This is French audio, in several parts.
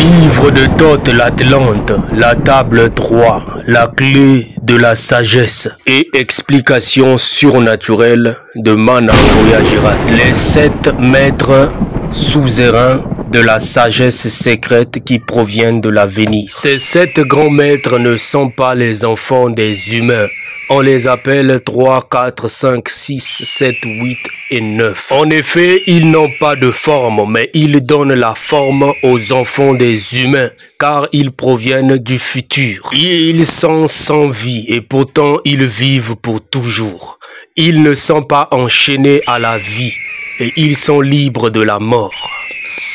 Livre de Thoth l'Atlante, la table 3, la clé de la sagesse et explication surnaturelle de Manangoya Jirat. Les 7 maîtres suzerains de la sagesse secrète qui proviennent de la Vénice. Ces 7 grands maîtres ne sont pas les enfants des humains. On les appelle 3, 4, 5, 6, 7, 8 et 9. En effet, ils n'ont pas de forme, mais ils donnent la forme aux enfants des humains, car ils proviennent du futur. Ils sont sans vie et pourtant ils vivent pour toujours. Ils ne sont pas enchaînés à la vie et ils sont libres de la mort.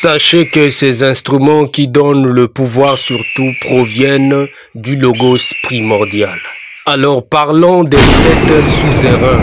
Sachez que ces instruments qui donnent le pouvoir sur tout proviennent du logos primordial. Alors parlons des 7 suzerains.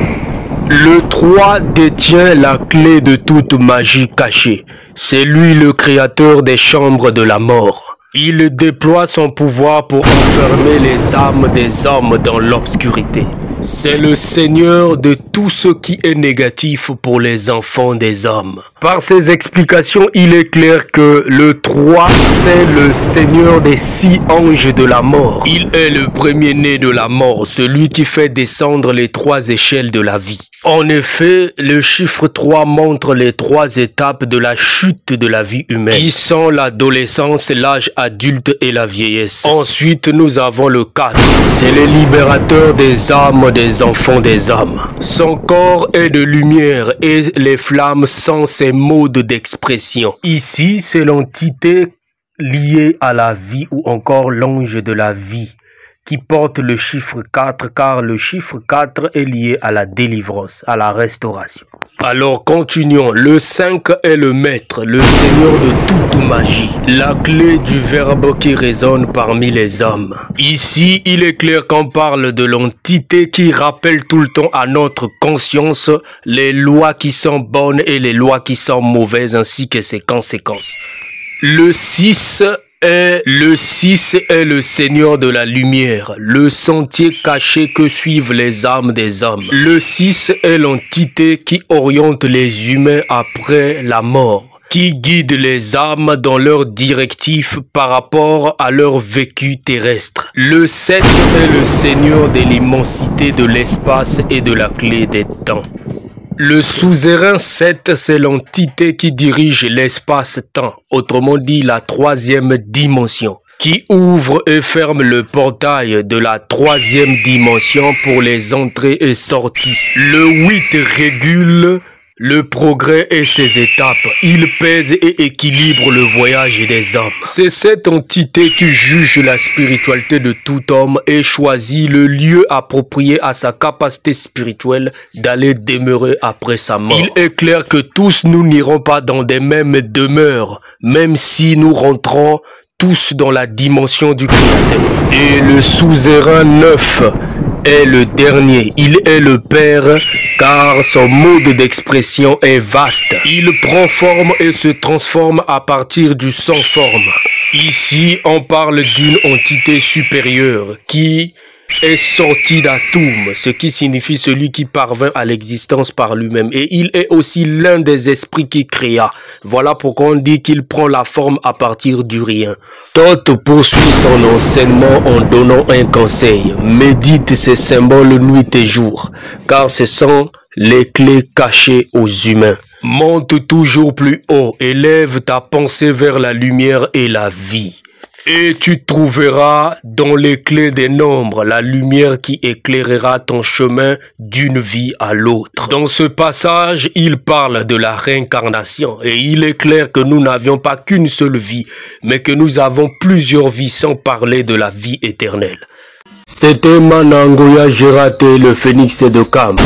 Le 3 détient la clé de toute magie cachée. C'est lui le créateur des chambres de la mort. Il déploie son pouvoir pour enfermer les âmes des hommes dans l'obscurité. C'est le seigneur de tout ce qui est négatif pour les enfants des hommes. Par ses explications, il est clair que le 3, c'est le seigneur des 6 anges de la mort. Il est le premier-né de la mort, celui qui fait descendre les 3 échelles de la vie. En effet, le chiffre 3 montre les 3 étapes de la chute de la vie humaine, qui sont l'adolescence, l'âge adulte et la vieillesse. Ensuite, nous avons le 4. C'est le libérateur des âmes des enfants des hommes. Son corps est de lumière et les flammes sont ses modes d'expression. Ici, c'est l'entité liée à la vie ou encore l'ange de la vie qui porte le chiffre 4, car le chiffre 4 est lié à la délivrance, à la restauration. Alors continuons. Le 5 est le maître, le seigneur de toute magie, la clé du verbe qui résonne parmi les hommes. Ici, il est clair qu'on parle de l'entité qui rappelle tout le temps à notre conscience les lois qui sont bonnes et les lois qui sont mauvaises ainsi que ses conséquences. Le 6 est le seigneur de la lumière, le sentier caché que suivent les âmes des hommes. Le 6 est l'entité qui oriente les humains après la mort, qui guide les âmes dans leurs directifs par rapport à leur vécu terrestre. Le 7 est le seigneur de l'immensité de l'espace et de la clé des temps. Le suzerain 7, c'est l'entité qui dirige l'espace-temps, autrement dit la 3e dimension, qui ouvre et ferme le portail de la 3e dimension pour les entrées et sorties. Le 8 régule le progrès et ses étapes. Il pèse et équilibre le voyage des hommes. C'est cette entité qui juge la spiritualité de tout homme et choisit le lieu approprié à sa capacité spirituelle d'aller demeurer après sa mort. Il est clair que tous nous n'irons pas dans des mêmes demeures, même si nous rentrons tous dans la dimension du Créateur. Et le suzerain 9 est le dernier. Il est le Père, car son mode d'expression est vaste. Il prend forme et se transforme à partir du sans forme. Ici, on parle d'une entité supérieure qui est sorti d'Atum, ce qui signifie celui qui parvint à l'existence par lui-même. Et il est aussi l'un des esprits qui créa. Voilà pourquoi on dit qu'il prend la forme à partir du rien. Thoth poursuit son enseignement en donnant un conseil. Médite ces symboles nuit et jour, car ce sont les clés cachées aux humains. Monte toujours plus haut, élève ta pensée vers la lumière et la vie. Et tu trouveras dans les clés des nombres la lumière qui éclairera ton chemin d'une vie à l'autre. Dans ce passage, il parle de la réincarnation et il est clair que nous n'avions pas qu'une seule vie, mais que nous avons plusieurs vies sans parler de la vie éternelle. C'était Manangoya Jirat, le phénix de Kam.